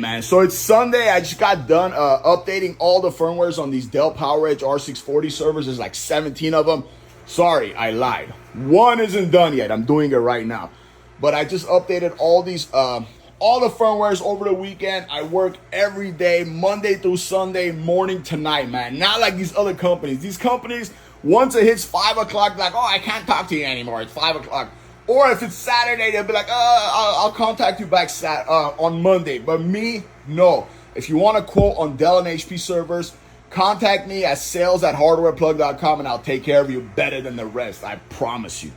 man. So it's Sunday. I just got done updating all the firmwares on these Dell PowerEdge R640 servers. There's like 17 of them. Sorry, I lied. One isn't done yet. I'm doing it right now. But I just updated all these, all the firmwares over the weekend. I work every day, Monday through Sunday, morning to night, man. Not like these other companies. These companies, once it hits 5 o'clock, like, oh, I can't talk to you anymore. It's 5 o'clock. Or if it's Saturday, they'll be like, I'll contact you back on Monday. But me, no. If you want to quote on Dell and HP servers, contact me at sales@hardwareplug.com and I'll take care of you better than the rest. I promise you.